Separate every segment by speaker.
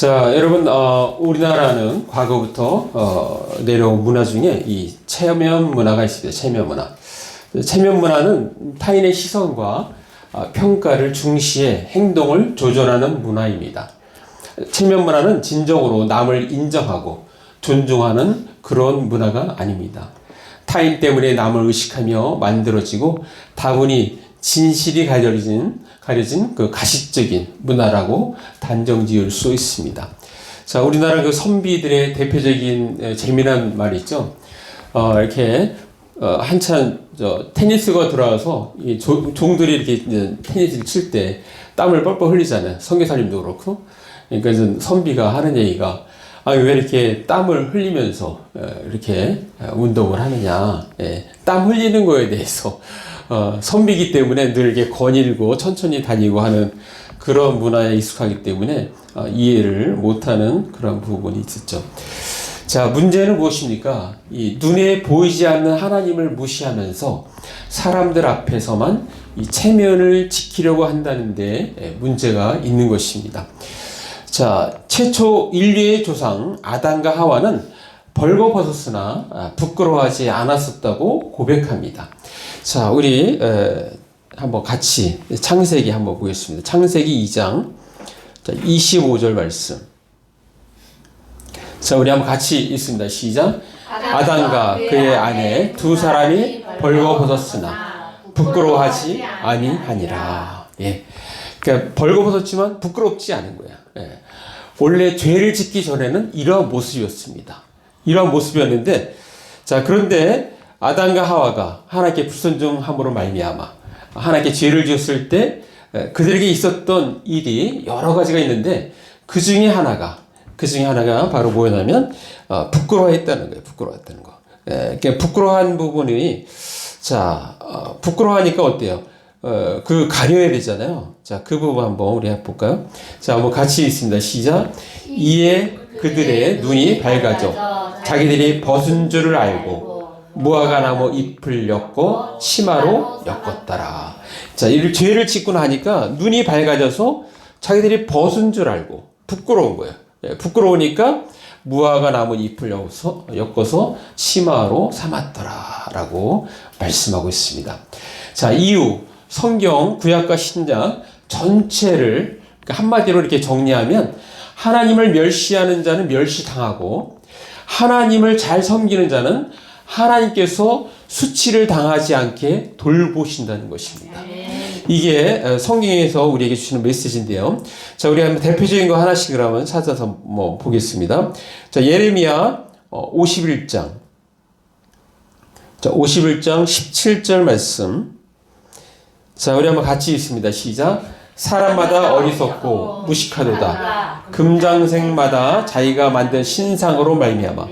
Speaker 1: 자, 여러분, 우리나라는 과거부터 내려온 문화 중에 이 체면 문화가 있습니다. 체면 문화. 체면 문화는 타인의 시선과 평가를 중시해 행동을 조절하는 문화입니다. 체면 문화는 진정으로 남을 인정하고 존중하는 그런 문화가 아닙니다. 타인 때문에 남을 의식하며 만들어지고 다분히 진실이 가려진 그 가식적인 문화라고 단정 지을 수 있습니다. 자, 우리나라 그 선비들의 대표적인 재미난 말이 있죠. 이렇게 한참 테니스가 들어와서 이 종들이 이렇게 테니스를 칠 때 땀을 뻘뻘 흘리잖아요. 선교사님도 그렇고. 그러니까 선비가 하는 얘기가 왜 이렇게 땀을 흘리면서 이렇게 운동을 하느냐. 땀 흘리는 거에 대해서 선비기 때문에 늘 이렇게 거닐고 천천히 다니고 하는 그런 문화에 익숙하기 때문에 이해를 못하는 그런 부분이 있었죠. 자, 문제는 무엇입니까? 이 눈에 보이지 않는 하나님을 무시하면서 사람들 앞에서만 이 체면을 지키려고 한다는데 문제가 있는 것입니다. 자, 최초 인류의 조상 아담과 하와는 벌거벗었으나 부끄러워하지 않았었다고 고백합니다. 자, 우리 한번 같이 창세기 한번 보겠습니다. 창세기 2장 25절 말씀. 자, 우리 한번 같이 읽습니다. 시작. 아담과 그의 아내 두 사람이 벌거벗었으나 부끄러워하지 아니하니라. 예. 그러니까 벌거벗었지만 부끄럽지 않은 거야. 예. 원래 죄를 짓기 전에는 이러한 모습이었습니다. 이러한 모습이었는데, 자, 그런데 아담과 하와가 하나님께 불순종함으로 말미암아 하나님께 죄를 지었을 때 그들에게 있었던 일이 여러 가지가 있는데 그 중에 하나가 바로 뭐냐면 부끄러워했다는 거예요. 부끄러워했다는 거. 그러니까 부끄러워한 부분이 부끄러워하니까 어때요? 그 가려야 되잖아요. 자, 그 부분 한번 우리 해볼까요? 자, 한번 같이 읽습니다. 시작. 이에 그들의 눈이 밝아져 자기들이 벗은 줄을 알고 무화과 나무 잎을 엮고 치마로 엮었더라. 자, 이 죄를 짓고 나니까 눈이 밝아져서 자기들이 벗은 줄 알고 부끄러운 거예요. 부끄러우니까 무화과 나무 잎을 엮어서 치마로 삼았더라라고 말씀하고 있습니다. 자, 이후 성경 구약과 신약 전체를 한마디로 이렇게 정리하면 하나님을 멸시하는 자는 멸시당하고 하나님을 잘 섬기는 자는 하나님께서 수치를 당하지 않게 돌보신다는 것입니다. 이게 성경에서 우리에게 주시는 메시지인데요. 자, 우리 한번 대표적인 거 하나씩 그러면 찾아서 보겠습니다. 자, 예레미야 51장. 자, 51장 17절 말씀. 자, 우리 한번 같이 읽습니다. 시작. 사람마다 어리석고 무식하도다. 금장색마다 자기가 만든 신상으로 말미암아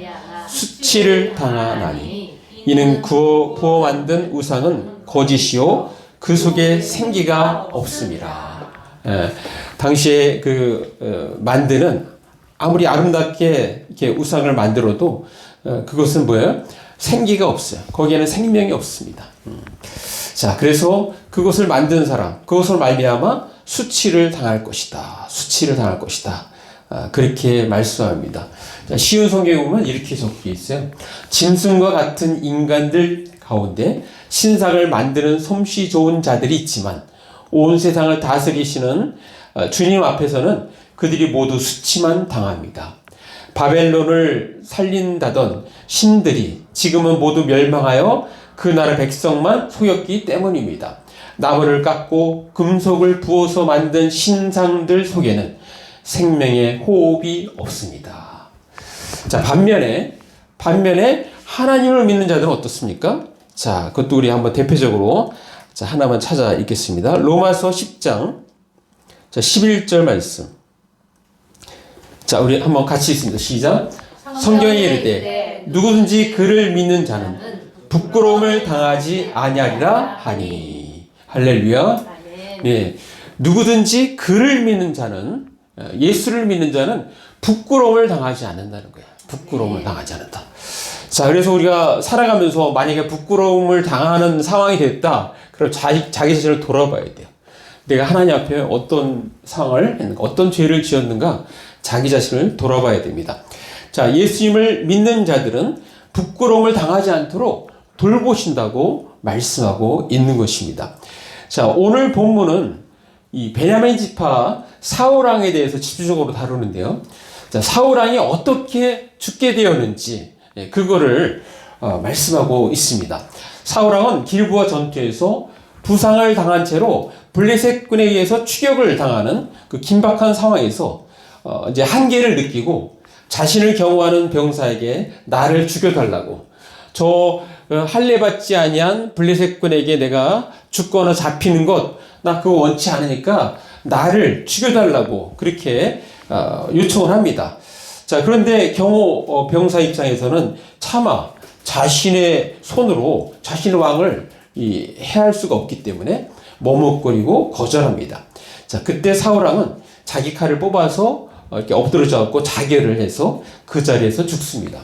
Speaker 1: 수치를 당하나니 이는 부어 만든 우상은 거짓이요 그 속에 생기가 없음이라. 당시에 만드는 아무리 아름답게 이렇게 우상을 만들어도 그것은 뭐예요? 생기가 없어요. 거기에는 생명이 없습니다. 자, 그래서 그것을 만든 사람, 그것을 말미암아 수치를 당할 것이다. 수치를 당할 것이다. 그렇게 말씀합니다. 자, 쉬운 성경에 보면 이렇게 적혀 있어요. 짐승과 같은 인간들 가운데 신상을 만드는 솜씨 좋은 자들이 있지만 온 세상을 다스리시는 주님 앞에서는 그들이 모두 수치만 당합니다. 바벨론을 살린다던 신들이 지금은 모두 멸망하여 그 나라 백성만 속였기 때문입니다. 나무를 깎고 금속을 부어서 만든 신상들 속에는 생명의 호흡이 없습니다. 자, 반면에 하나님을 믿는 자들은 어떻습니까? 자, 그것도 우리 한번 대표적으로 하나만 찾아 읽겠습니다. 로마서 10장 11절 말씀. 자, 우리 한번 같이 읽습니다. 시작. 성경에 이르되 누구든지 그를 믿는 자는 부끄러움을 당하지 아니하리라 하니. 할렐루야. 네, 누구든지 그를 믿는 자는, 예수를 믿는 자는 부끄러움을 당하지 않는다는 거예요. 부끄러움을 당하지 않는다. 자, 그래서 우리가 살아가면서 만약에 부끄러움을 당하는 상황이 됐다, 그럼 자기 자신을 돌아봐야 돼요. 내가 하나님 앞에 어떤 상황을 했는가, 어떤 죄를 지었는가 자기 자신을 돌아봐야 됩니다. 자, 예수님을 믿는 자들은 부끄러움을 당하지 않도록 돌보신다고 말씀하고 있는 것입니다. 자, 오늘 본문은 이 베냐민 지파 사울왕에 대해서 집중적으로 다루는데요. 자, 사울왕이 어떻게 죽게 되었는지 그거를 말씀하고 있습니다. 사울왕은 길보아 전투에서 부상을 당한 채로 블레셋군에 의해서 추격을 당하는 그 긴박한 상황에서 이제 한계를 느끼고 자신을 경호하는 병사에게 나를 죽여달라고, 저 할례 받지 아니한 블레셋군에게 내가 죽거나 잡히는 것 나 그거 원치 않으니까 나를 죽여달라고 그렇게 요청을 합니다. 자, 그런데 경호 병사 입장에서는 차마 자신의 손으로 자신의 왕을 해할 수가 없기 때문에 머뭇거리고 거절합니다. 자, 그때 사울왕은 자기 칼을 뽑아서 이렇게 엎드러져 갖고 자결을 해서 그 자리에서 죽습니다.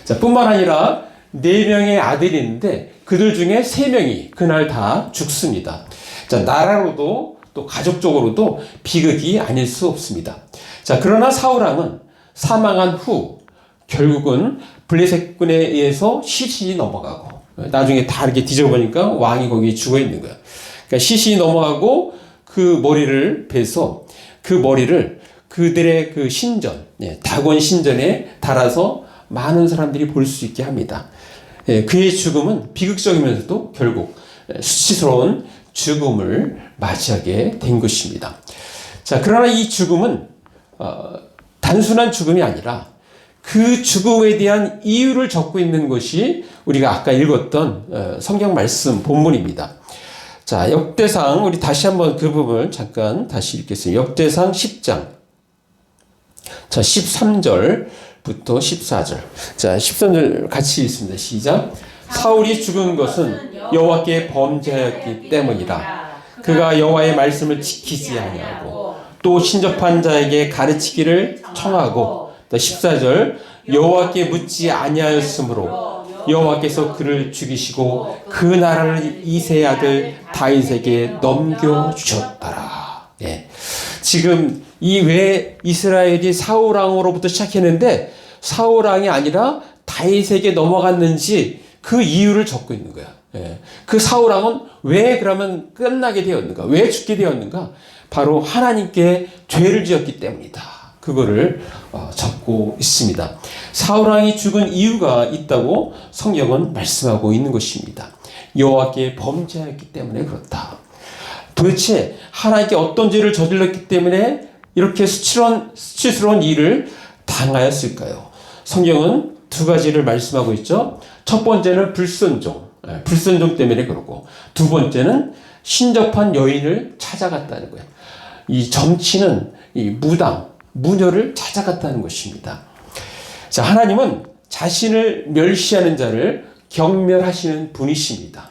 Speaker 1: 자, 뿐만 아니라 4명의 아들이 있는데 그들 중에 3명이 그날 다 죽습니다. 자, 나라로도 또 가족적으로도 비극이 아닐 수 없습니다. 자, 그러나 사울왕은 사망한 후 결국은 블레셋군에 의해서 시신이 넘어가고, 나중에 다 이렇게 뒤져보니까 왕이 거기에 죽어 있는 거야. 그러니까 시신이 넘어가고 그 머리를 베서 그 머리를 그들의 그 신전, 다곤 신전에 달아서 많은 사람들이 볼 수 있게 합니다. 그의 죽음은 비극적이면서도 결국 수치스러운 죽음을 맞이하게 된 것입니다. 자, 그러나 이 죽음은 단순한 죽음이 아니라 그 죽음에 대한 이유를 적고 있는 것이 우리가 아까 읽었던 성경 말씀 본문입니다. 자, 역대상, 우리 다시 한번 그 부분을 잠깐 다시 읽겠습니다. 역대상 10장. 자, 13절부터 14절. 자, 13절 같이 읽습니다. 시작. 사울이 죽은 것은 여호와께 범죄하였기 때문이라. 그가 여호와의 말씀을 지키지 아니하고 또 신접한 자에게 가르치기를 청하고, 14절, 여호와께 묻지 아니하였으므로 여호와께서 그를 죽이시고 그 나라를 이새의 아들 다윗에게 넘겨주셨더라. 지금 이 왜 이스라엘이 사울왕으로부터 시작했는데 사울왕이 아니라 다윗에게 넘어갔는지 그 이유를 적고 있는 거야. 그 사울왕은 왜 그러면 끝나게 되었는가? 왜 죽게 되었는가? 바로 하나님께 죄를 지었기 때문이다. 그거를 적고 있습니다. 사울왕이 죽은 이유가 있다고 성경은 말씀하고 있는 것입니다. 여호와께 범죄하였기 때문에 그렇다. 도대체 하나님께 어떤 죄를 저질렀기 때문에 이렇게 수치스러운 일을 당하였을까요? 성경은 2가지를 말씀하고 있죠. 첫 번째는 불순종 때문에 그러고, 2번째는 신접한 여인을 찾아갔다는 거예요. 이 정치는 이 무녀를 찾아갔다는 것입니다. 자, 하나님은 자신을 멸시하는 자를 경멸하시는 분이십니다.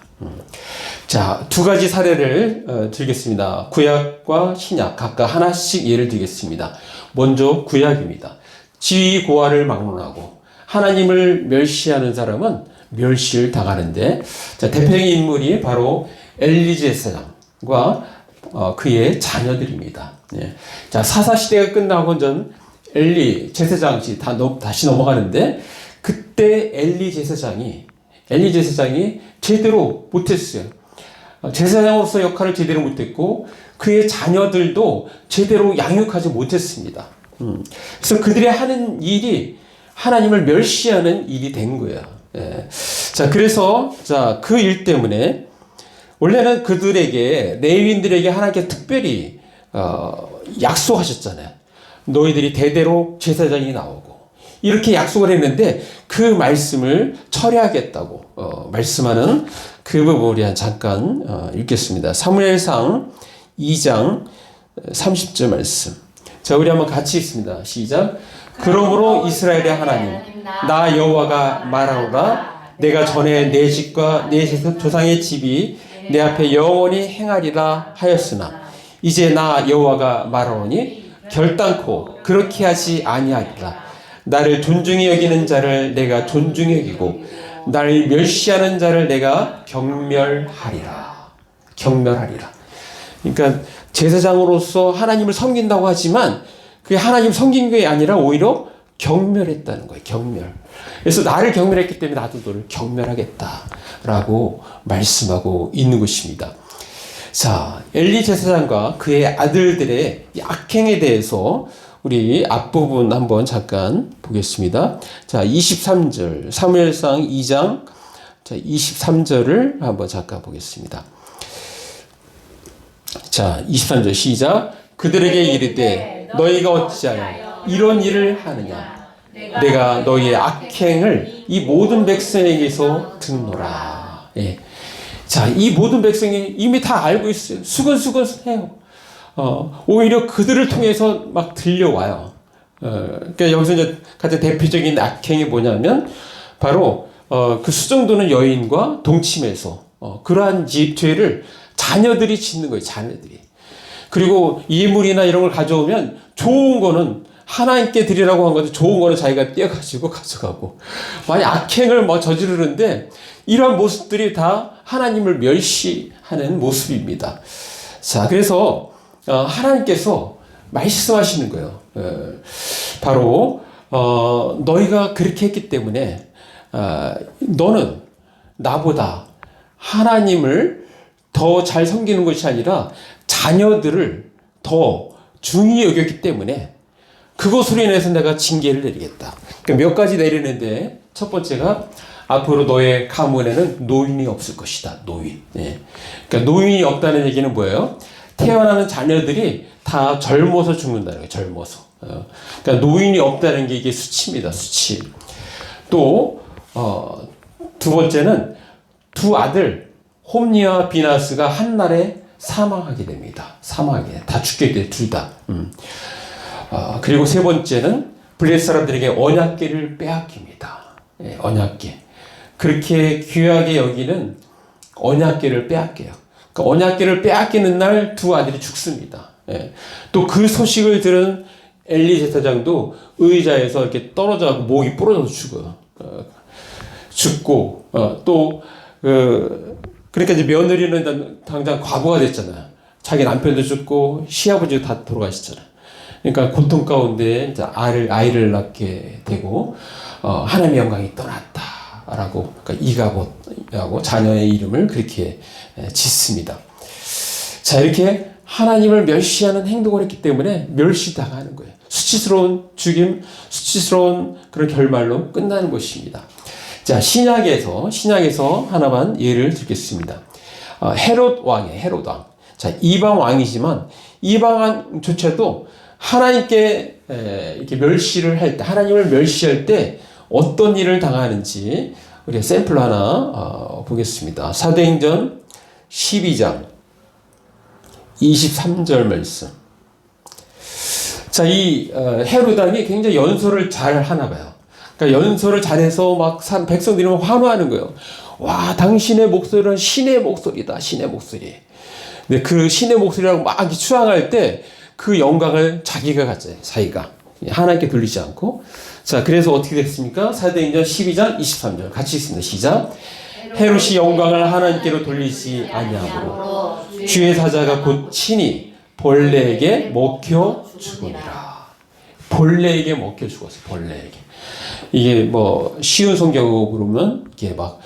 Speaker 1: 자, 2가지 사례를 들겠습니다. 구약과 신약 각각 하나씩 예를 들겠습니다. 먼저 구약입니다. 지위 고하를 막론하고 하나님을 멸시하는 사람은 멸시를 당하는데, 자, 대표적인 인물이 바로 엘리 제사장과 그의 자녀들입니다. 자, 사사시대가 끝나고 전 엘리 제사장이 다시 넘어가는데, 그때 엘리 제사장이 제대로 못했어요. 제사장으로서 역할을 제대로 못했고 그의 자녀들도 제대로 양육하지 못했습니다. 그래서 그들이 하는 일이 하나님을 멸시하는 일이 된 거예요. 자, 그래서 그 일 때문에 원래는 그들에게, 레위인들에게 하나님께 특별히 약속하셨잖아요. 너희들이 대대로 제사장이 나오고 이렇게 약속을 했는데 그 말씀을 철회하겠다고 말씀하는 그 부분을 우리 잠깐 읽겠습니다. 사무엘상 2장 30절 말씀. 자, 우리 한번 같이 읽습니다. 시작. 그러므로 이스라엘의 하나님 나 여호와가 말하노라. 내가 전에 내 집과 내 조상의 집이 내 앞에 영원히 행하리라 하였으나 이제 나 여호와가 말하노니 결단코 그렇게 하지 아니하리라. 나를 존중히 여기는 자를 내가 존중히 여기고 나를 멸시하는 자를 내가 경멸하리라. 그러니까 제사장으로서 하나님을 섬긴다고 하지만 그게 하나님 섬긴 게 아니라 오히려 경멸했다는 거예요. 경멸. 그래서 나를 경멸했기 때문에 나도 너를 경멸하겠다라고 말씀하고 있는 것입니다. 자, 엘리 제사장과 그의 아들들의 악행에 대해서 우리 앞부분 한번 잠깐 보겠습니다. 자, 23절, 사무엘상 2장 23절을 한번 잠깐 보겠습니다. 자, 23절 시작. 그들에게 이르되 너희가 어찌하여 이런 일을 하느냐? 내가 너희의 악행을 이 모든 백성에게서 듣노라. 예. 자, 이 모든 백성이 이미 다 알고 있어요. 수근수근 해요. 오히려 그들을 통해서 막 들려와요. 그러니까 여기서 이제 가장 대표적인 악행이 뭐냐면 바로 그 수정도는 여인과 동침해서 그러한 죄를 자녀들이 짓는 거예요. 자녀들이. 그리고 예물이나 이런 걸 가져오면 좋은 거는 하나님께 드리라고 한 건데 좋은 거는 자기가 떼어가지고 가져가고 만약 악행을 저지르는데 이러한 모습들이 다 하나님을 멸시하는 모습입니다. 자, 그래서 하나님께서 말씀하시는 거예요. 바로 너희가 그렇게 했기 때문에 너는 나보다 하나님을 더 잘 섬기는 것이 아니라 자녀들을 더 중히 여겼기 때문에 그것으로 인해서 내가 징계를 내리겠다. 그러니까 몇 가지 내리는데 첫 번째가 앞으로 너의 가문에는 노인이 없을 것이다. 노인. 예. 그러니까 노인이 없다는 얘기는 뭐예요? 태어나는 자녀들이 다 젊어서 죽는다는 거예요. 젊어서. 그러니까 노인이 없다는 게 이게 수치입니다. 수치. 또 두 번째는 두 아들 홈니와 비나스가 한날에 사망하게 됩니다. 사망하게 돼. 다 죽게 돼. 둘 다. 그리고 세 번째는 블레셋 사람들에게 언약궤를 빼앗깁니다. 예, 언약궤. 그렇게 귀하게 여기는 언약궤를 빼앗겨요. 그러니까 언약궤를 빼앗기는 날 두 아들이 죽습니다. 예. 또 그 소식을 들은 엘리 제사장도 의자에서 이렇게 떨어져 목이 부러져서 죽어요. 죽고 또 그러니까 이제 며느리는 당장 과부가 됐잖아요. 자기 남편도 죽고 시아버지도 다 돌아가셨잖아요. 그러니까 고통 가운데 이제 아이를 낳게 되고 하나님의 영광이 떠났다라고 그러니까 이가봇하고 자녀의 이름을 그렇게 짓습니다. 자, 이렇게 하나님을 멸시하는 행동을 했기 때문에 멸시당하는 거예요. 수치스러운 죽임, 수치스러운 그런 결말로 끝나는 것입니다. 자, 신약에서 하나만 예를 들겠습니다. 헤롯 왕이에요. 헤롯 왕. 자, 이방 왕이지만 이방 왕조차도 하나님께 이렇게 멸시를 할 때, 하나님을 멸시할 때 어떤 일을 당하는지 우리가 샘플 하나 보겠습니다. 사도행전 12장 23절 말씀. 자, 이 헤롯 왕이 굉장히 연설을 잘 하나 봐요. 그러니까 연설을 잘해서 막 백성들이 환호하는 거예요. 와, 당신의 목소리는 신의 목소리다. 신의 목소리. 근데 그 신의 목소리라고 막 추앙할 때 그 영광을 자기가 갖잖아요. 자기가. 하나님께 돌리지 않고. 자, 그래서 어떻게 됐습니까? 사도행전 12장 23절. 같이 있습니다. 시작. 헤롯이 영광을 하나님께로 돌리지 아니하므로 주의 사자가 곧 친히 벌레에게 먹혀 죽으리라. 벌레에게 먹혀 죽었어요. 벌레에게. 이게 뭐 쉬운 성경으로 보면 이게 막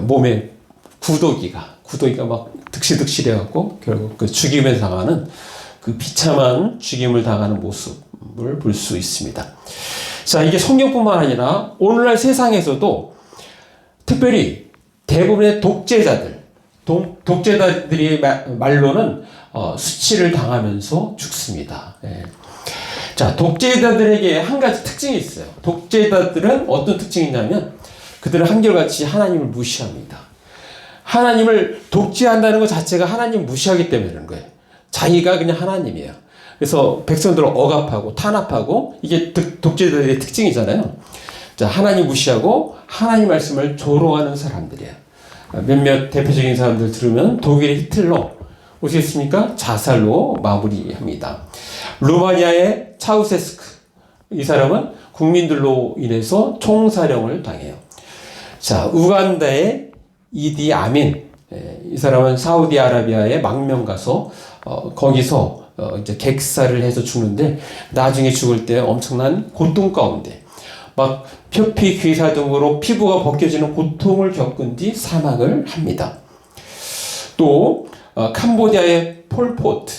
Speaker 1: 몸에 구더기가 막 득실득실해갖고 결국 그 죽임을 당하는 그 비참한 죽임을 당하는 모습을 볼 수 있습니다. 자, 이게 성경뿐만 아니라 오늘날 세상에서도 특별히 대부분의 독재자들이 말로는 수치를 당하면서 죽습니다. 예. 자, 독재자들에게 한 가지 특징이 있어요. 독재자들은 어떤 특징이 있냐면 그들은 한결같이 하나님을 무시합니다. 하나님을 독재한다는 것 자체가 하나님을 무시하기 때문에 그런 거예요. 자기가 그냥 하나님이에요. 그래서 백성들을 억압하고 탄압하고 이게 독재자들의 특징이잖아요. 자, 하나님 무시하고 하나님 말씀을 조롱하는 사람들이에요. 몇몇 대표적인 사람들 들으면 독일의 히틀러 오시겠습니까? 자살로 마무리합니다. 루마니아의 차우세스크, 이 사람은 국민들로 인해서 총사령을 당해요. 자, 우간다의 이디 아민, 이 사람은 사우디아라비아에 망명 가서 거기서 이제 객사를 해서 죽는데 나중에 죽을 때 엄청난 고통 가운데 막 표피 괴사 등으로 피부가 벗겨지는 고통을 겪은 뒤 사망을 합니다. 또 캄보디아의 폴포트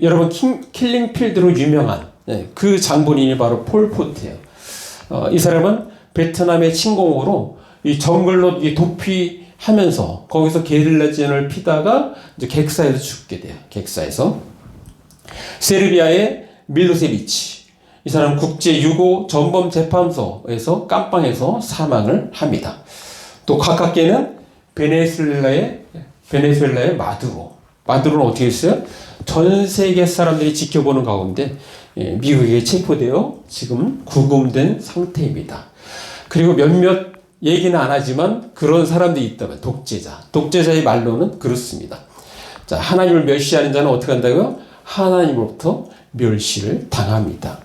Speaker 1: 여러분 킬링필드로 유명한 그 장본인이 바로 폴포트예요. 이 사람은 베트남의 침공으로 이 정글로 도피하면서 거기서 게릴라전을 피다가 이제 객사에서 죽게 돼요. 객사에서. 세르비아의 밀로세비치 이 사람 국제 유고 전범 재판소에서 깜빵에서 사망을 합니다. 또 가깝게는 베네수엘라의 마두로는 어떻게 했어요? 전 세계 사람들이 지켜보는 가운데 미국에 체포되어 지금 구금된 상태입니다. 그리고 몇몇 얘기는 안 하지만 그런 사람들이 있다면 독재자의 말로는 그렇습니다. 자, 하나님을 멸시하는 자는 어떻게 한다고요? 하나님으로부터 멸시를 당합니다.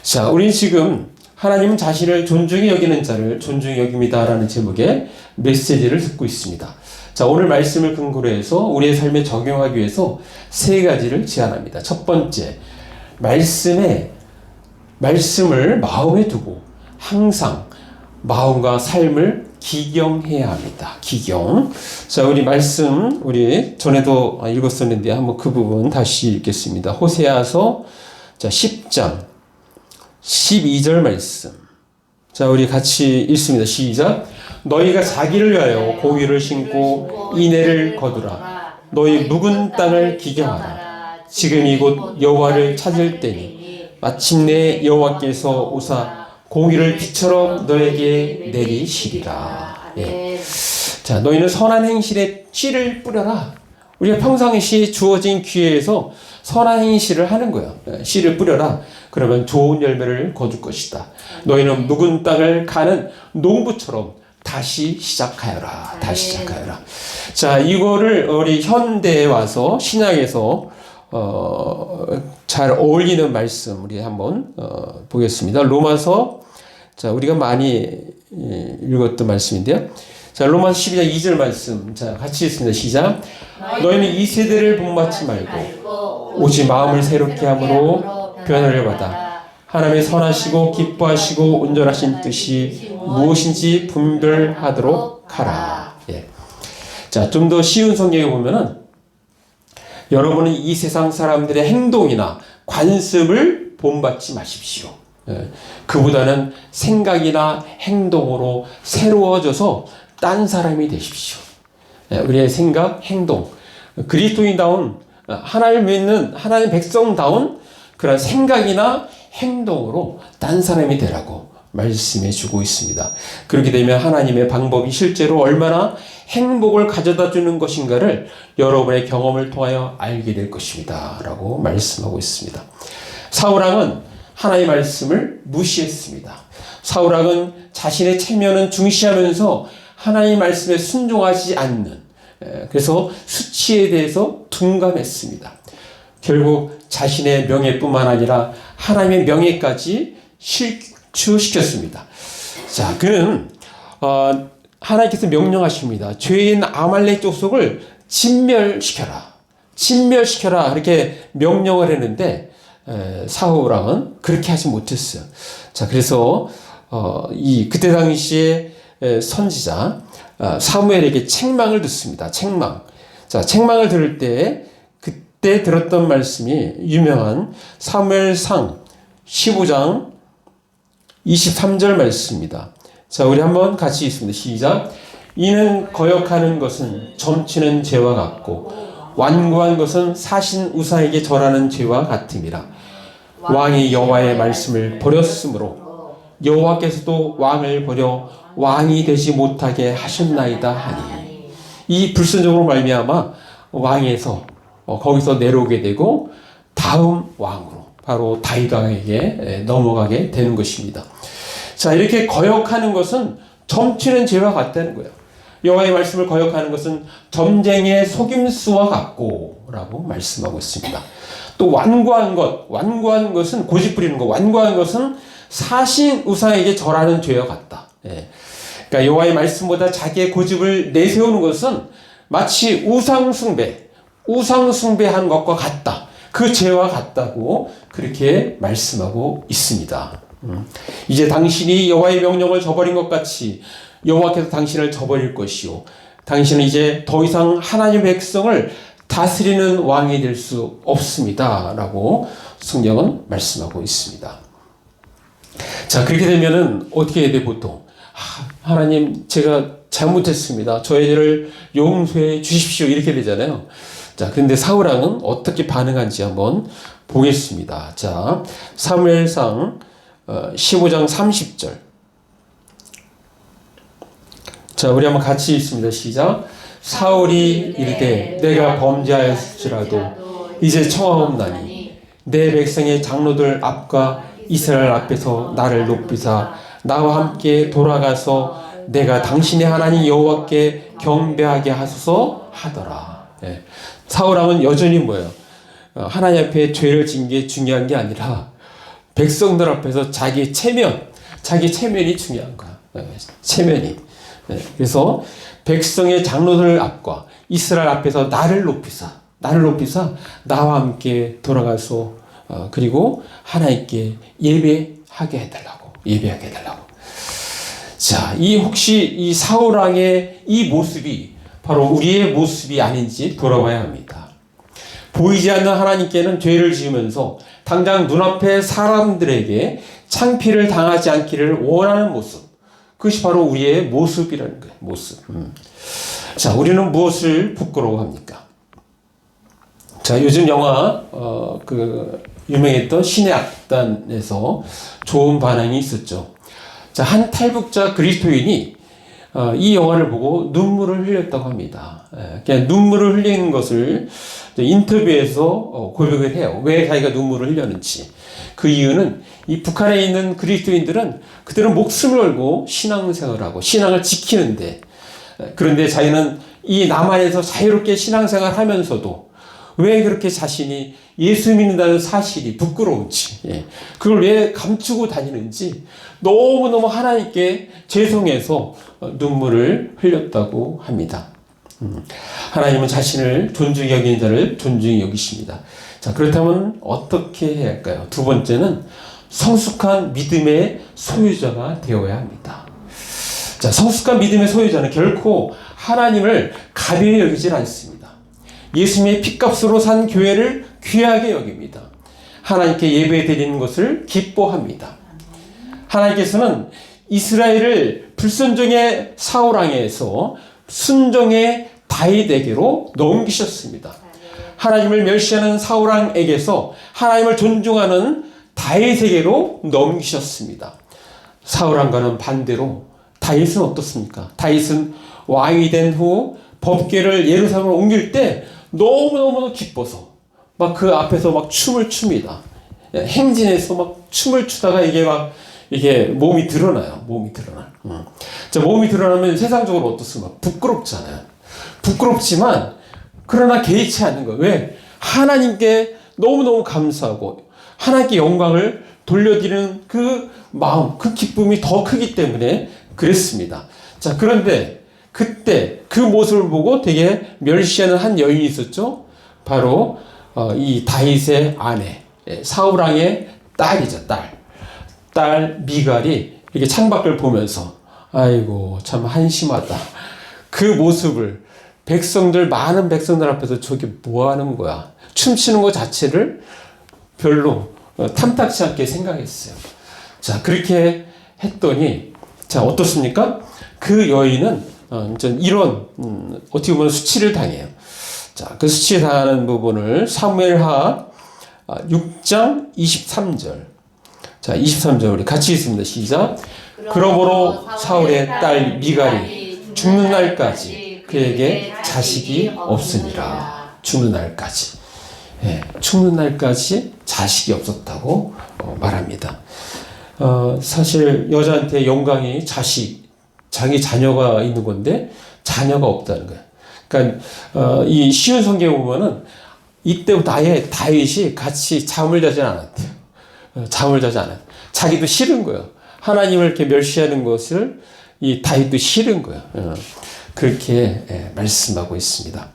Speaker 1: 자, 우린 지금 하나님은 자신을 존중히 여기는 자를 존중히 여깁니다라는 제목의 메시지를 듣고 있습니다. 자, 오늘 말씀을 근거로 해서 우리의 삶에 적용하기 위해서 세 가지를 제안합니다. 첫 번째, 말씀을 마음에 두고 항상 마음과 삶을 기경해야 합니다. 기경. 자, 우리 전에도 읽었었는데 한번 그 부분 다시 읽겠습니다. 호세아서 10장 12절 말씀. 자, 우리 같이 읽습니다. 시작. 너희가 자기를 위하여 고기를 신고 인애를 거두라. 너희 묵은 땅을 기경하라. 지금 이곳 여호와를 찾을 때니 마침내 여호와께서 오사 공의를 비처럼 너에게 내리시리라. 예. 자, 너희는 선한 행실에 씨를 뿌려라. 우리가 평상시 주어진 기회에서 선한 행실을 하는 거예요. 씨를 뿌려라. 그러면 좋은 열매를 거둘 것이다. 너희는 묵은 땅을 가는 농부처럼 다시 시작하여라. 다시 시작하여라. 자, 이거를 우리 현대에 와서 신약에서 잘 어울리는 말씀 우리 한번 보겠습니다. 로마서, 자, 우리가 많이 읽었던 말씀인데요. 자, 로마서 12장 2절 말씀. 자, 같이 읽습니다. 시작. 너희는 이 세대를 본받지 말고 오직 마음을 새롭게 함으로 변화를 받아 하나님의 선하시고 기뻐하시고 온전하신 뜻이 무엇인지 분별하도록 하라. 예. 자, 좀 더 쉬운 성경에 보면은 여러분은 이 세상 사람들의 행동이나 관습을 본받지 마십시오. 예. 그보다는 생각이나 행동으로 새로워져서 딴 사람이 되십시오. 예. 우리의 생각, 행동, 그리스도인다운 하나님을 믿는 하나님 백성다운 그런 생각이나 행동으로 딴 사람이 되라고 말씀해 주고 있습니다. 그렇게 되면 하나님의 방법이 실제로 얼마나 행복을 가져다 주는 것인가를 여러분의 경험을 통하여 알게 될 것입니다. 라고 말씀하고 있습니다. 사울왕은 하나님의 말씀을 무시했습니다. 사울왕은 자신의 체면은 중시하면서 하나님의 말씀에 순종하지 않는, 그래서 수치에 대해서 둔감했습니다. 결국 자신의 명예뿐만 아니라 하나님의 명예까지 실추시켰습니다. 자, 그는 하나님께서 명령하십니다. 죄인 아말렉 족속을 진멸시켜라. 이렇게 명령을 했는데 사울왕은 그렇게 하지 못했어요. 자, 그래서 그때 당시에 선지자 사무엘에게 책망을 듣습니다. 자, 책망을 들을 때 그때 들었던 말씀이 유명한 사무엘상 15장 23절 말씀입니다. 자, 우리 한번 같이 읽습니다. 시작. 이는 거역하는 것은 점치는 죄와 같고 완고한 것은 사신 우사에게 절하는 죄와 같음이라. 왕이 여호와의 말씀을 버렸으므로 여호와께서도 왕을 버려 왕이 되지 못하게 하셨나이다 하니. 이 불순종으로 말미암아 왕에서 거기서 내려오게 되고 다음 왕으로 바로 다윗 왕에게 넘어가게 되는 것입니다. 자, 이렇게 거역하는 것은 점치는 죄와 같다는 거예요. 여호와의 말씀을 거역하는 것은 점쟁이의 속임수와 같고라고 말씀하고 있습니다. 또 완고한 것은 고집 부리는 것, 완고한 것은 사신 우상에게 절하는 죄와 같다. 예. 그러니까 여호와의 말씀보다 자기의 고집을 내세우는 것은 마치 우상 숭배, 우상 숭배한 것과 같다. 그 죄와 같다고 그렇게 말씀하고 있습니다. 이제 당신이 여호와의 명령을 저버린 것 같이 여호와께서 당신을 저버릴 것이요, 당신은 이제 더 이상 하나님의 백성을 다스리는 왕이 될 수 없습니다 라고 성경은 말씀하고 있습니다. 자, 그렇게 되면은 어떻게 해야 돼? 보통 하나님, 제가 잘못했습니다, 저의 죄를 용서해 주십시오, 이렇게 되잖아요. 자, 그런데 사울왕은 어떻게 반응한지 한번 보겠습니다. 자, 사무엘상 15장 30절. 자, 우리 한번 같이 읽습니다. 시작. 사울이 이르되 내가 범죄하였을지라도 이제 청하옵나니 내 백성의 장로들 앞과 이스라엘 앞에서 나를 높이사 나와 함께 돌아가서 내가 당신의 하나님 여호와께 경배하게 하소서 하더라. 예. 사울왕은 여전히 뭐예요? 하나님 앞에 죄를 지은 게 중요한 게 아니라 백성들 앞에서 자기 체면이 중요한 거야. 체면이. 그래서 백성의 장로들 앞과 이스라엘 앞에서 나를 높이사 나와 함께 돌아가서 그리고 하나님께 예배하게 해달라고. 자, 혹시 이 사울왕의 이 모습이 바로 우리의 모습이 아닌지 돌아봐야 합니다. 보이지 않는 하나님께는 죄를 지으면서 당장 눈앞에 사람들에게 창피를 당하지 않기를 원하는 모습, 그것이 바로 우리의 모습이라는 거예요. 모습. 자, 우리는 무엇을 부끄러워합니까? 자, 요즘 영화 유명했던 신의 악단에서 좋은 반응이 있었죠. 자, 한 탈북자 그리스도인이 이 영화를 보고 눈물을 흘렸다고 합니다. 그냥 눈물을 흘리는 것을 인터뷰에서 고백을 해요. 왜 자기가 눈물을 흘렸는지. 그 이유는 이 북한에 있는 그리스도인들은 그들은 목숨을 걸고 신앙생활을 하고 신앙을 지키는데, 그런데 자기는 이 남한에서 자유롭게 신앙생활을 하면서도 왜 그렇게 자신이 예수 믿는다는 사실이 부끄러운지, 그걸 왜 감추고 다니는지 너무너무 하나님께 죄송해서 눈물을 흘렸다고 합니다. 하나님은 자신을 존중히 여기는 자를 존중히 여기십니다. 자, 그렇다면 어떻게 해야 할까요? 두 번째는 성숙한 믿음의 소유자가 되어야 합니다. 자, 성숙한 믿음의 소유자는 결코 하나님을 가벼이 여기질 않습니다. 예수님의 핏값으로 산 교회를 귀하게 여깁니다. 하나님께 예배 드리는 것을 기뻐합니다. 하나님께서는 이스라엘을 불순종의 사울왕에서 순종의 다윗에게로 넘기셨습니다. 하나님을 멸시하는 사울왕에게서 하나님을 존중하는 다윗에게로 넘기셨습니다. 사울왕과는 반대로 다윗은 어떻습니까? 다윗은 왕이 된 후 법궤를 예루살렘으로 옮길 때 너무너무 기뻐서 막 그 앞에서 막 춤을 춥니다. 행진해서 막 춤을 추다가 이게 몸이 드러나요. 자, 몸이 드러나면 세상적으로 어떻습니까? 부끄럽잖아요. 부끄럽지만 그러나 개의치 않는 거예요. 왜? 하나님께 너무너무 감사하고 하나님께 영광을 돌려드리는 그 마음, 그 기쁨이 더 크기 때문에 그랬습니다. 자, 그런데 그때 그 모습을 보고 되게 멸시하는 한 여인이 있었죠. 바로 이 다윗의 아내, 사울왕의 딸이죠. 딸 미갈이 이렇게 창밖을 보면서 아이고 참 한심하다. 그 모습을 많은 백성들 앞에서 저게 뭐 하는 거야? 춤추는 것 자체를 별로 탐탁치 않게 생각했어요. 자, 그렇게 했더니 자, 어떻습니까? 그 여인은 이런 어떻게 보면 수치를 당해요. 자, 그 수치 당하는 부분을 사무엘하 6장 23절. 자, 23절 우리 같이 읽습니다. 시작. 그러므로 사울의 딸 미갈이 죽는 날까지 그에게 자식이 없으니라. 죽는 날까지. 죽는 날까지 자식이 없었다고 말합니다. 사실 여자한테 영광이 자기 자녀가 있는 건데 자녀가 없다는 거예요. 그러니까 이 쉬운 성경에 보면은 이때부터 아예 다윗이 같이 잠을 자지 않았대요. 자기도 싫은 거예요. 하나님을 이렇게 멸시하는 것을 이 다윗도 싫은 거예요. 그렇게 말씀하고 있습니다.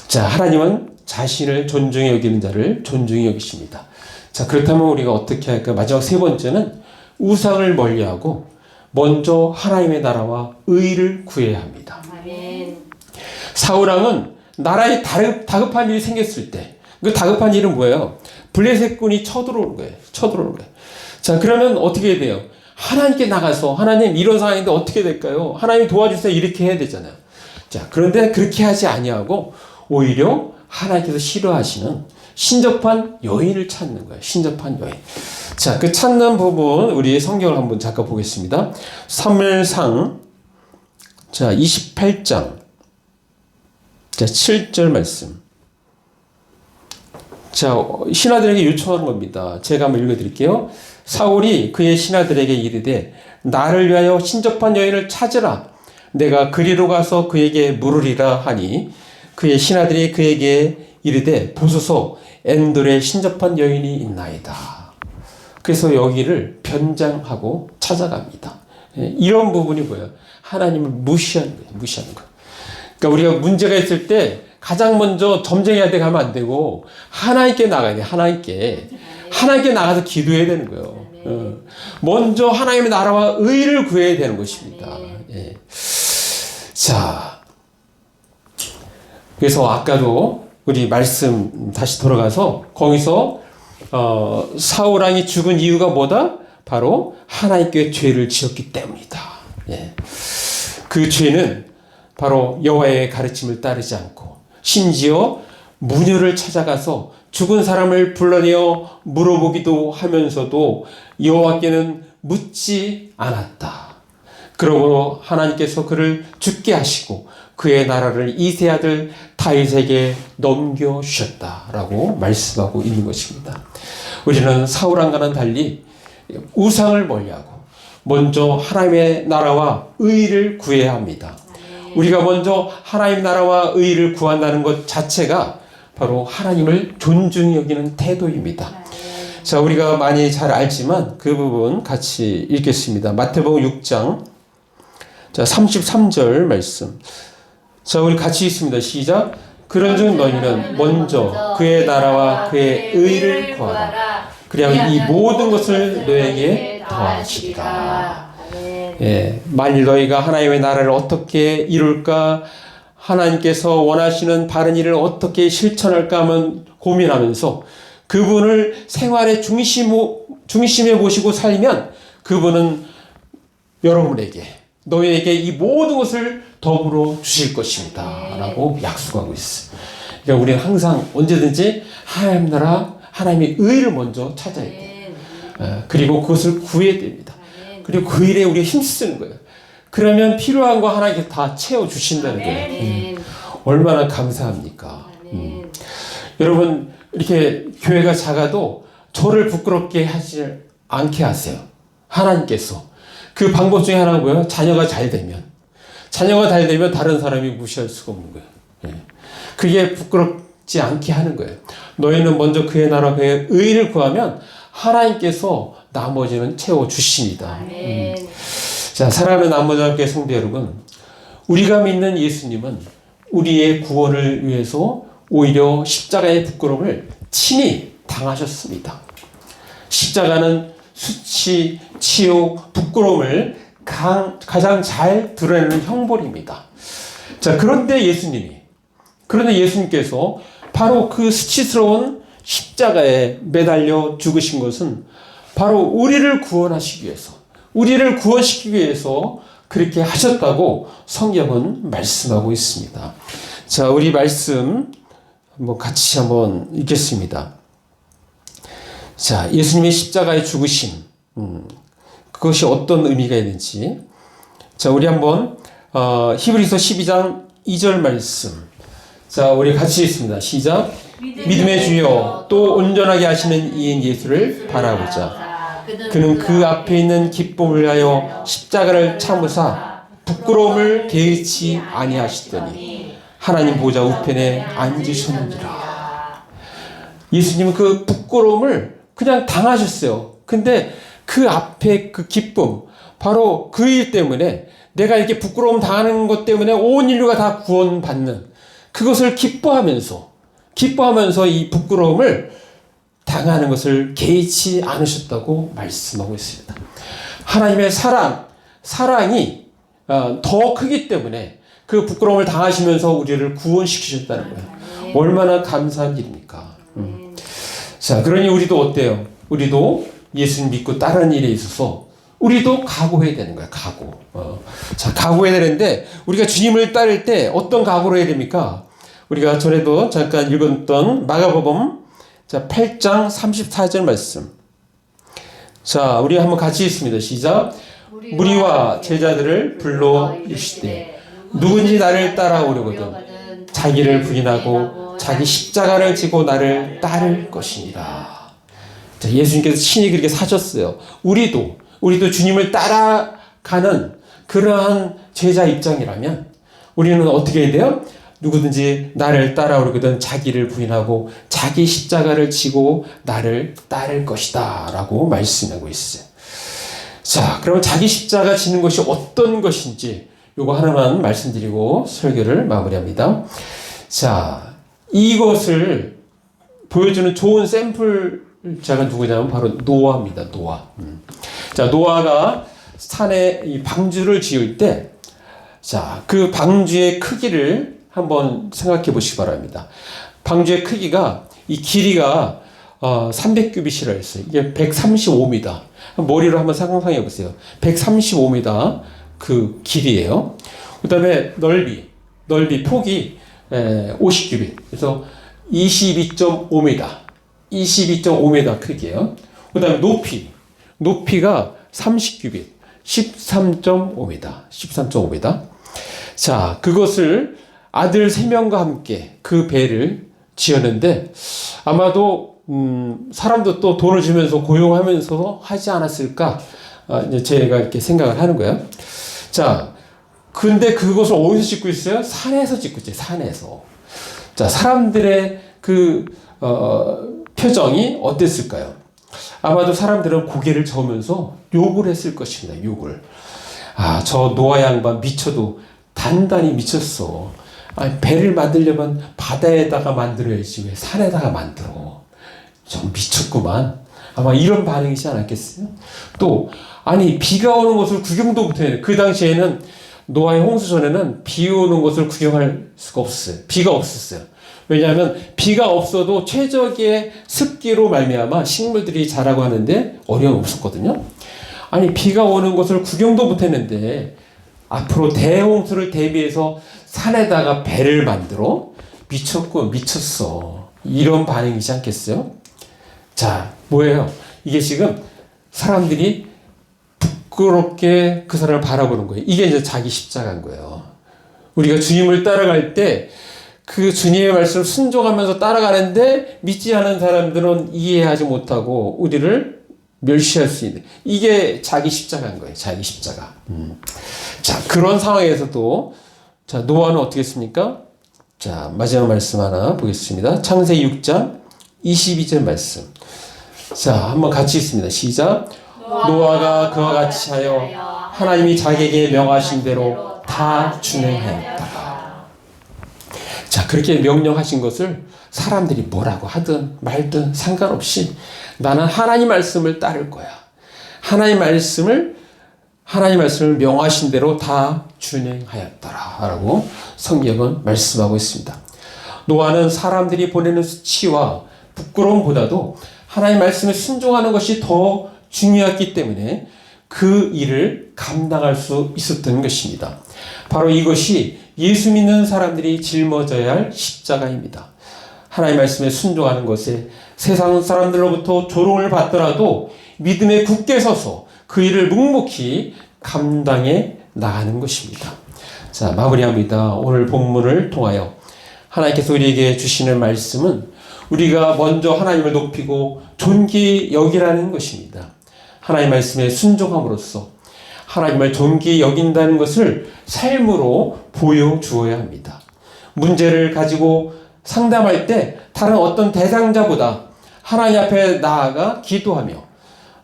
Speaker 1: 자, 하나님은 자신을 존중히 여기는 자를 존중히 여기십니다. 자, 그렇다면 우리가 어떻게 할까? 마지막 세 번째는 우상을 멀리하고 먼저 하나님의 나라와 의를 구해야 합니다.
Speaker 2: 아멘.
Speaker 1: 사울왕은 나라에 다급한 일이 생겼을 때, 그 다급한 일은 뭐예요? 블레셋군이 쳐들어오는 거예요. 자, 그러면 어떻게 해야 돼요? 하나님께 나가서, 하나님 이런 상황인데 어떻게 될까요? 하나님 도와주세요. 이렇게 해야 되잖아요. 자, 그런데 그렇게 하지 아니하고 오히려 하나님께서 싫어하시는 신접한 여인을 찾는 거예요. 신접한 여인. 자, 그 찾는 부분 우리 성경을 한번 잠깐 보겠습니다. 사무엘상 자, 28장 자, 7절 말씀. 자, 신하들에게 요청하는 겁니다. 제가 한번 읽어드릴게요. 사울이 그의 신하들에게 이르되 나를 위하여 신접한 여인을 찾으라. 내가 그리로 가서 그에게 물으리라 하니 그의 신하들이 그에게 이르되 보소서 엔돌에 신접한 여인이 있나이다. 그래서 여기를 변장하고 찾아갑니다. 이런 부분이 뭐예요? 하나님을 무시하는 거예요. 무시하는 거. 그러니까 우리가 문제가 있을 때 가장 먼저 점쟁이한테 가면 안 되고 하나님께 나가야 돼. 하나님께 나가서 기도해야 되는 거예요. 먼저 하나님의 나라와 의를 구해야 되는 것입니다. 예. 자, 그래서 아까도 우리 말씀 다시 돌아가서 거기서 사울왕이 죽은 이유가 뭐다? 바로 하나님께 죄를 지었기 때문이다. 예. 그 죄는 바로 여호와의 가르침을 따르지 않고 심지어 무녀를 찾아가서 죽은 사람을 불러내어 물어보기도 하면서도 여호와께는 묻지 않았다. 그러므로 하나님께서 그를 죽게 하시고 그의 나라를 이세 아들 다윗에게 넘겨주셨다라고 말씀하고 있는 것입니다. 우리는 사울왕과는 달리 우상을 멀리하고 먼저 하나님의 나라와 의를 구해야 합니다. 우리가 먼저 하나님 나라와 의를 구한다는 것 자체가 바로 하나님을 존중히 여기는 태도입니다. 자, 우리가 많이 잘 알지만 그 부분 같이 읽겠습니다. 마태복음 6장 자, 33절 말씀. 자, 우리 같이 읽습니다. 시작. 그런즉 너희는 먼저 그의 나라와 그의 의를 구하라. 그리하면 이 모든 것을 너에게 더하시리라. 예, 만일 너희가 하나님의 나라를 어떻게 이룰까, 하나님께서 원하시는 바른 일을 어떻게 실천할까 하면 고민하면서 그분을 생활의 중심에 모시고 살면 그분은 여러분에게, 너희에게 이 모든 것을 더불어 주실 것입니다. 라고 약속하고 있어요. 그러니까 우리는 항상 언제든지 하나님 나라, 하나님의 의를 먼저 찾아야 돼요. 그리고 그것을 구해야 됩니다. 그리고 그 일에 우리가 힘쓰는 거예요. 그러면 필요한 거 하나님께서 다 채워주신다는 거예요. 얼마나 감사합니까? 여러분, 이렇게 교회가 작아도 저를 부끄럽게 하지 않게 하세요. 하나님께서. 그 방법 중에 하나는 뭐예요? 자녀가 잘 되면 다른 사람이 무시할 수가 없는 거예요. 그게 부끄럽지 않게 하는 거예요. 너희는 먼저 그의 나라, 그의 의를 구하면 하나님께서 나머지는 채워주십니다. 자, 사랑하는 나머지의 성도 여러분, 우리가 믿는 예수님은 우리의 구원을 위해서 오히려 십자가의 부끄러움을 친히 당하셨습니다. 십자가는 수치, 치욕, 부끄러움을 가장 잘 드러내는 형벌입니다. 자, 그런데 예수님께서 바로 그 수치스러운 십자가에 매달려 죽으신 것은 바로 우리를 구원하시기 위해서, 우리를 구원시키기 위해서 그렇게 하셨다고 성경은 말씀하고 있습니다. 자, 우리 말씀 같이 한번 읽겠습니다. 자, 예수님의 십자가의 죽으심, 그것이 어떤 의미가 있는지. 자, 우리 한번 히브리서 12장 2절 말씀. 자, 우리 같이 읽습니다. 시작. 믿음의 주여 또 온전하게 하시는 이인 예수를 바라보자. 그는 그 앞에 있는 기쁨을 위하여 십자가를 참으사 부끄러움을 개의치 아니하시더니 하나님 보좌 우편에 앉으셨느니라. 예수님은 그 부끄러움을 그냥 당하셨어요. 근데 그 앞에 그 기쁨, 바로 그 일 때문에, 내가 이렇게 부끄러움 당하는 것 때문에 온 인류가 다 구원받는 그것을 기뻐하면서 이 부끄러움을 당하는 것을 개의치 않으셨다고 말씀하고 있습니다. 하나님의 사랑이 더 크기 때문에 그 부끄러움을 당하시면서 우리를 구원시키셨다는 거예요. 얼마나 감사한 일입니까? 자, 그러니 우리도 어때요? 우리도 예수님 믿고 따르는 일에 있어서 우리도 각오해야 되는 거야, 각오. 자, 각오해야 되는데 우리가 주님을 따를 때 어떤 각오를 해야 됩니까? 우리가 전에도 잠깐 읽었던 마가복음 8장 34절 말씀. 자, 우리 한번 같이 읽습니다. 시작. 무리와 제자들을 불러 이르시되 누군지 나를 따라오려거든 자기를 부인하고 자기 십자가를 지고 나를 따를 것이니라. 자, 예수님께서 친히 그렇게 사셨어요. 우리도 주님을 따라가는 그러한 제자 입장이라면 우리는 어떻게 해야 돼요? 누구든지 나를 따라오려거든 자기를 부인하고 자기 십자가를 지고 나를 따를 것이다 라고 말씀하고 있어요. 자, 그러면 자기 십자가 지는 것이 어떤 것인지 요거 하나만 말씀드리고 설교를 마무리합니다. 자, 이것을 보여주는 좋은 샘플자가 누구냐면 바로 노아입니다. 노아. 자, 노아가 산에 이 방주를 지을 때, 자, 그 방주의 크기를 한번 생각해 보시기 바랍니다. 방주의 크기가, 이 길이가 300규빗이라 했어요. 이게 135m. 머리로 한번 상상해 보세요. 135m 그 길이에요. 그 다음에 넓이, 폭이 50규빗. 그래서 22.5m. 22.5m 크기예요. 그 다음에 높이가 30규빗. 13.5m. 13.5m. 자, 그것을 아들 3명과 함께 그 배를 지었는데 아마도 사람도 또 돈을 주면서 고용하면서 하지 않았을까? 이제 제가 이렇게 생각을 하는 거예요. 자, 근데 그것을 어디서 짓고 있어요? 산에서 짓고 있어요. 산에서. 자, 사람들의 그 표정이 어땠을까요? 아마도 사람들은 고개를 저으면서 욕을 했을 것입니다. 욕을. 아, 저 노아 양반 미쳐도 단단히 미쳤어. 아니, 배를 만들려면 바다에다가 만들어야지 왜 산에다가 만들어. 좀 미쳤구만. 아마 이런 반응이지 않았겠어요? 또 아니 비가 오는 것을 구경도 못해요. 그 당시에는 노아의 홍수 전에는 비 오는 것을 구경할 수가 없었어요. 비가 없었어요. 왜냐하면 비가 없어도 최적의 습기로 말미암아 식물들이 자라고 하는데 어려움이 없었거든요. 아니 비가 오는 것을 구경도 못했는데 앞으로 대홍수를 대비해서 산에다가 배를 만들어? 미쳤어. 이런 반응이지 않겠어요? 자, 뭐예요? 이게 지금 사람들이 부끄럽게 그 사람을 바라보는 거예요. 이게 이제 자기 십자가인 거예요. 우리가 주님을 따라갈 때 그 주님의 말씀을 순종하면서 따라가는데 믿지 않은 사람들은 이해하지 못하고 우리를 멸시할 수 있는 이게 자기 십자가인 거예요. 자기 십자가. 자, 그런 상황에서도 자, 노아는 어떻게 했습니까? 자, 마지막 말씀 하나 보겠습니다. 창세기 6장 22절 말씀. 자, 한번 같이 읽습니다. 시작. 노아가 그와 같이 하여 하나님이 자기에게 명하신 대로 다 준행하였다. 자, 그렇게 명령하신 것을 사람들이 뭐라고 하든 말든 상관없이 나는 하나님 말씀을 따를 거야. 하나님 말씀을 명하신 대로 다 준행하였더라라고 성경은 말씀하고 있습니다. 노아는 사람들이 보내는 수치와 부끄러움보다도 하나님 말씀에 순종하는 것이 더 중요했기 때문에 그 일을 감당할 수 있었던 것입니다. 바로 이것이 예수 믿는 사람들이 짊어져야 할 십자가입니다. 하나님 말씀에 순종하는 것에 세상 사람들로부터 조롱을 받더라도 믿음에 굳게 서서 그 일을 묵묵히 감당해 나가는 것입니다. 자, 마무리합니다. 오늘 본문을 통하여 하나님께서 우리에게 주시는 말씀은 우리가 먼저 하나님을 높이고 존귀 여기라는 것입니다. 하나님 말씀에 순종함으로써 하나님을 존귀 여긴다는 것을 삶으로 보여주어야 합니다. 문제를 가지고 상담할 때 다른 어떤 대상자보다 하나님 앞에 나아가 기도하며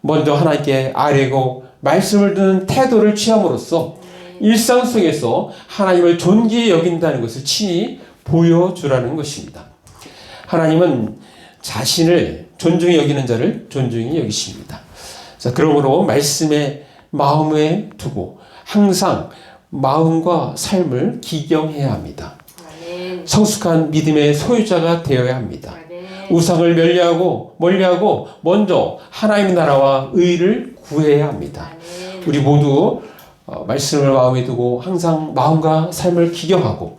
Speaker 1: 먼저 하나님께 아뢰고 말씀을 듣는 태도를 취함으로써 일상 속에서 하나님을 존귀히 여긴다는 것을 친히 보여주라는 것입니다. 하나님은 자신을 존중히 여기는 자를 존중히 여기십니다. 자, 그러므로 말씀에 마음에 두고 항상 마음과 삶을 기경해야 합니다. 성숙한 믿음의 소유자가 되어야 합니다. 우상을 멀리하고 먼저 하나님의 나라와 의를 구해야 합니다. 우리 모두 말씀을 마음에 두고 항상 마음과 삶을 기경하고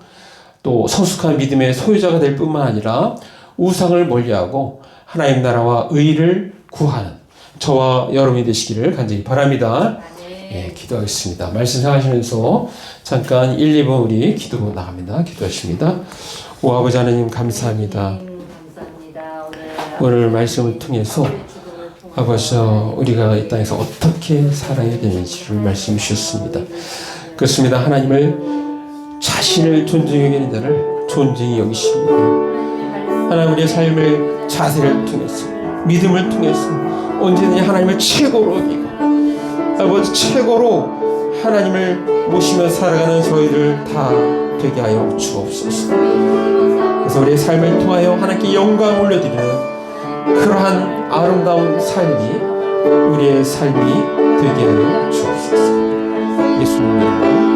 Speaker 1: 또 성숙한 믿음의 소유자가 될 뿐만 아니라 우상을 멀리하고 하나님 나라와 의를 구하는 저와 여러분이 되시기를 간절히 바랍니다. 예, 기도하겠습니다. 말씀 생각하시면서 잠깐 1, 2분 우리 기도로 나갑니다. 기도하십니다. 오 아버지 하나님 감사합니다. 오늘 말씀을 통해서 아버지 우리가 이 땅에서 어떻게 살아야 되는지를 말씀해 주셨습니다. 그렇습니다. 하나님을 자신을 존중히 여기는 자를 존중히 여기십니다. 하나님 우리의 삶을 자세를 통해서 믿음을 통해서 언제든지 하나님을 최고로 여기고 아버지 최고로 하나님을 모시며 살아가는 저희를 다 되게 하여 주옵소서. 그래서 우리의 삶을 통하여 하나님께 영광을 올려드리는 그러한 아름다운 삶이 우리의 삶이 되게 하여 주옵소서. 예수님 이름으로